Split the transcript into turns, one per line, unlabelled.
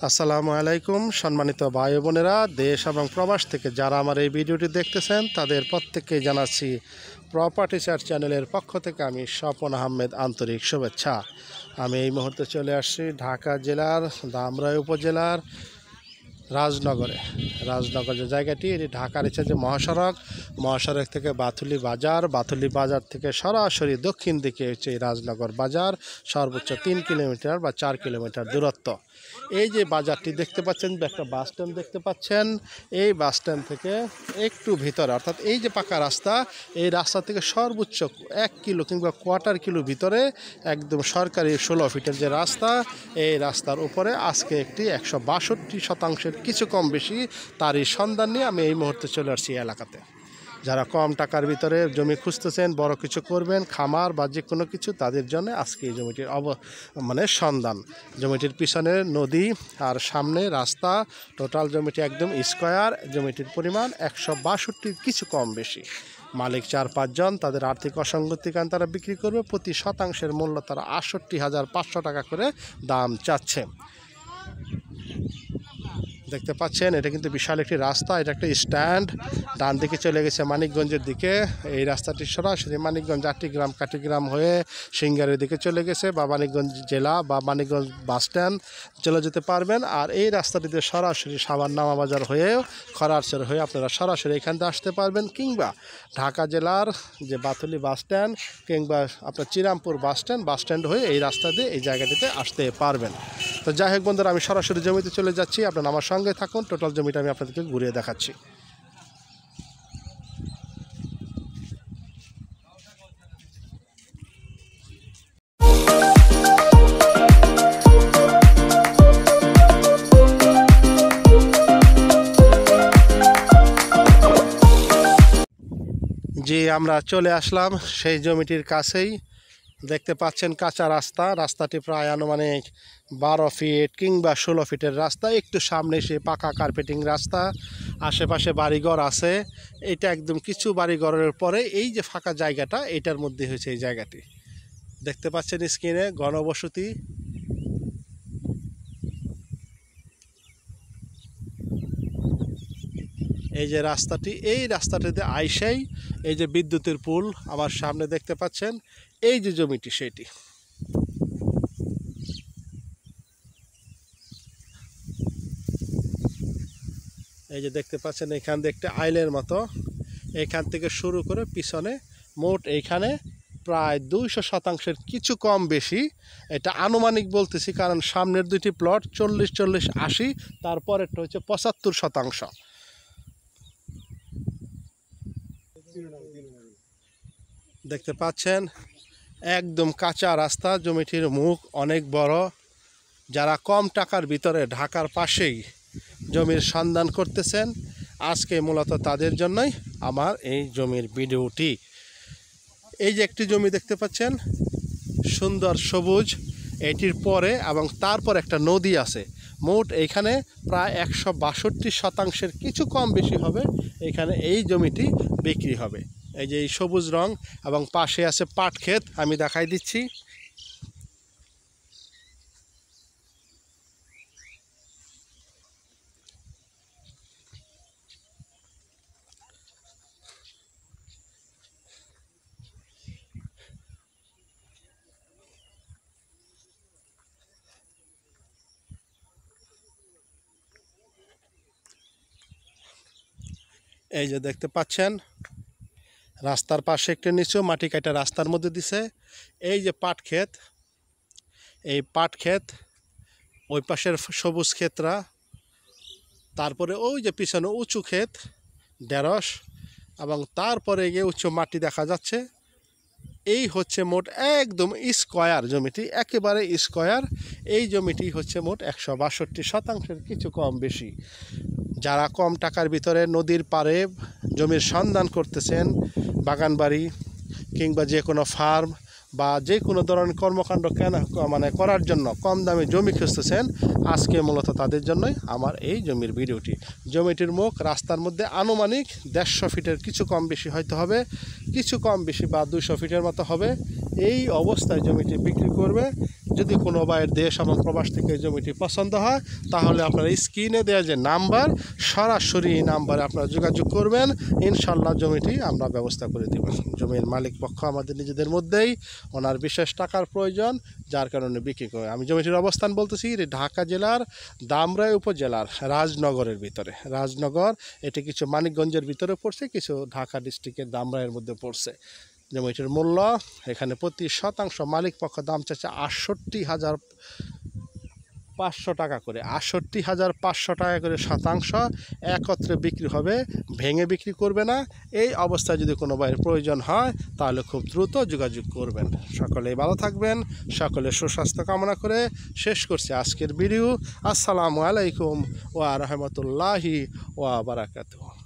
আসসালামু আলাইকুম সম্মানিত ভাই বোনেরা, দেশ এবং প্রবাস থেকে যারা আমার এই ভিডিওটি দেখতেছেন তাদের প্রত্যেককে জানাচ্ছি প্রপার্টি সার্চ চ্যানেলের পক্ষ থেকে আমি স্বপন আহমেদ আন্তরিক শুভেচ্ছা। আমি এই মুহূর্তে চলে আসছি ঢাকা জেলার ধামরাই উপজেলার রাজনগর যে জায়গাটি, এটি ঢাকার যে মহাসড়ক থেকে বাথুলি বাজার থেকে সরাসরি দক্ষিণ দিকে হচ্ছে এই রাজনগর বাজার, সর্বোচ্চ 3 কিলোমিটার বা 4 কিলোমিটার দূরত্ব। এই যে বাজারটি দেখতে পাচ্ছেন, একটা বাস স্ট্যান্ড দেখতে পাচ্ছেন, এই বাস স্ট্যান্ড থেকে একটু ভিতরে, অর্থাৎ এই যে পাকা রাস্তা, এই রাস্তা থেকে সর্বোচ্চ 1 কিলো কিংবা কোয়ার্টার কিলো ভিতরে একদম সরকারি 16 ফিটের যে রাস্তা, এই রাস্তার উপরে আজকে একটি 162% কিছু কম বেশি তারই সন্ধান নিয়ে আমি এই মুহূর্তে চলে আসছি এলাকাতে। যারা কম টাকার ভিতরে জমি খুঁজতেছেন, বড় কিছু করবেন, খামার বা যে কোনো কিছু, তাদের জন্য আজকে এই জমিটির সন্ধান। জমিটির পিছনে নদী আর সামনে রাস্তা, টোটাল জমিটি একদম স্কোয়ার। জমিটির পরিমাণ 162 কিছু কম বেশি। মালিক 4-5 জন, তাদের আর্থিক অসঙ্গতি কারণ তারা বিক্রি করবে। প্রতি শতাংশের মূল্য তারা 68,500 টাকা করে দাম চাচ্ছে। দেখতে পাচ্ছেন এটা কিন্তু বিশাল একটি রাস্তা, এটা একটা স্ট্যান্ড। ডান দিকে চলে গেছে মানিকগঞ্জের দিকে। এই রাস্তাটি সরাসরি মানিকগঞ্জ কাটিগ্রাম হয়ে সিঙ্গারের দিকে চলে গেছে, বা মানিকগঞ্জ জেলা বা মানিকগঞ্জ বাস স্ট্যান্ড চলে যেতে পারবেন। আর এই রাস্তাটিতে সরাসরি সাভার নামাবাজার হয়ে খরারচর হয়ে আপনারা সরাসরি এখান থেকে আসতে পারবেন, কিংবা ঢাকা জেলার যে বাথুলি বাস স্ট্যান্ড কিংবা আপনার চিরামপুর বাস স্ট্যান্ড হয়ে এই রাস্তা দিয়ে এই জায়গাটিতে আসতে পারবেন। তো যাই হোক বন্ধুরা, আমি সরাসরি জমিতে চলে যাচ্ছি, আপনারা আমার সঙ্গে থাকুন। টোটাল জমিটা আমি আপনাদেরকে ঘুরিয়ে দেখাচ্ছি। জি, আমরা চলে আসলাম সেই জমিটির কাছেই। দেখতে পাচ্ছেন কাঁচা রাস্তা, রাস্তাটি প্রায় আনুমানিক 12 ফিট কিংবা 16 ফিটের রাস্তা। একটু সামনে সে পাকা কার্পেটিং রাস্তা, আশেপাশে বাড়িঘর আছে। এটা একদম কিছু বাড়িঘরের পরে এই যে ফাঁকা জায়গাটা, এটার মধ্যে হয়েছে এই জায়গাটি। দেখতে পাচ্ছেন স্ক্রিনে ঘনবসতি। এই যে রাস্তাটি, এই রাস্তাটিতে আইসাই এই যে বিদ্যুতের পুল আমার সামনে দেখতে পাচ্ছেন, এই যে জমিটি সেটি। এই যে দেখতে পাচ্ছেন এখান থেকে একটা আইলের মতো, এখান থেকে শুরু করে পিছনে মোট এইখানে প্রায় 200% কিছু কম বেশি। এটা আনুমানিক বলতেছি কারণ সামনের দুইটি প্লট 40-40-80, তারপরেরটা হচ্ছে 75%। দেখতে পাচ্ছেন একদম কাঁচা রাস্তা, জমিটির মুখ অনেক বড়। যারা কম টাকার ভিতরে ঢাকার পাশেই জমির সন্ধান করতেছেন, আজকে মূলত তাদের জন্যই আমার এই জমির ভিডিওটি। এই যে একটি জমি দেখতে পাচ্ছেন, সুন্দর সবুজ, এটির পরে এবং তারপর একটা নদী আছে। মোট এইখানে প্রায় 162% কিছু কম বেশি হবে এখানে এই জমিটি বিক্রি হবে। এই যে এই সবুজ রং এবং পাশে আছে পাট ক্ষেত, আমি দেখাই দিচ্ছি। এই যে দেখতে পাচ্ছেন রাস্তার পাশে একটু নিচু মাটি কাটা রাস্তার মধ্যে দিছে। এই যে পাট ক্ষেত, এই পাট ক্ষেত, ওই পাশের সবুজ ক্ষেতরা, তারপরে ওই যে পিছনে উঁচু ক্ষেত ঢেঁড়স, এবং তারপরে গিয়ে উঁচু মাটি দেখা যাচ্ছে। এই হচ্ছে মোট একদম স্কোয়ার জমিটি, একেবারে স্কোয়ার। এই জমিটি হচ্ছে মোট 162% কিছু কম বেশি। যারা কম টাকার ভিতরে নদীর পাড়ে জমির সন্ধান করতেছেন, বাগানবাড়ি কিংবা যে কোনো ফার্ম বা যে কোনো ধরনের কর্মকাণ্ড করার জন্য কম দামে জমি খুঁজতেছেন, আজকে মূলত তাদের জন্যই আমার এই জমির ভিডিওটি। জমিটির মুখ রাস্তার মধ্যে আনুমানিক 150 ফিটের কিছু কম বেশি হয়তো হবে, কিছু কম বেশি বা 200 ফিটের মতো হবে। এই অবস্থায় জমিটি বিক্রি করবে। যদি কোনো ভাইয়ের দেশ এবং প্রবাস থেকে জমিটি পছন্দ হয়, তাহলে আপনার স্ক্রিনে দেওয়া যে নাম্বার, সরাসরি এই নাম্বারে আপনারা যোগাযোগ করবেন। ইনশাল্লাহ জমিটি আমরা ব্যবস্থা করে দেব। জমির মালিক পক্ষ আমাদের নিজেদের মধ্যেই, ওনার বিশেষ টাকার প্রয়োজন, যার কারণে বিক্রি করে। আমি জমিটির অবস্থান বলতেছি ঢাকা জেলার ধামরাই উপজেলার রাজনগরের ভিতরে। রাজনগর এটি কিছু মানিকগঞ্জের ভিতরে পড়ছে, কিছু ঢাকা ডিস্ট্রিক্টের ধামরাইয়ের মধ্যে পড়ছে। জমিটির মূল্য এখানে প্রতি শতাংশ মালিক পক্ষ দাম চাচ্ছে 68,500 টাকা করে। 68,500 টাকা করে শতাংশ একত্রে বিক্রি হবে, ভেঙে বিক্রি করবে না। এই অবস্থায় যদি কোনো ভাইয়ের প্রয়োজন হয়, তাহলে খুব দ্রুত যোগাযোগ করবেন। সকলেই ভালো থাকবেন, সকলে সুস্বাস্থ্য কামনা করে শেষ করছি আজকের ভিডিও। আসসালামু আলাইকুম ওয়া রাহমাতুল্লাহি ওয়া বারাকাতুহু।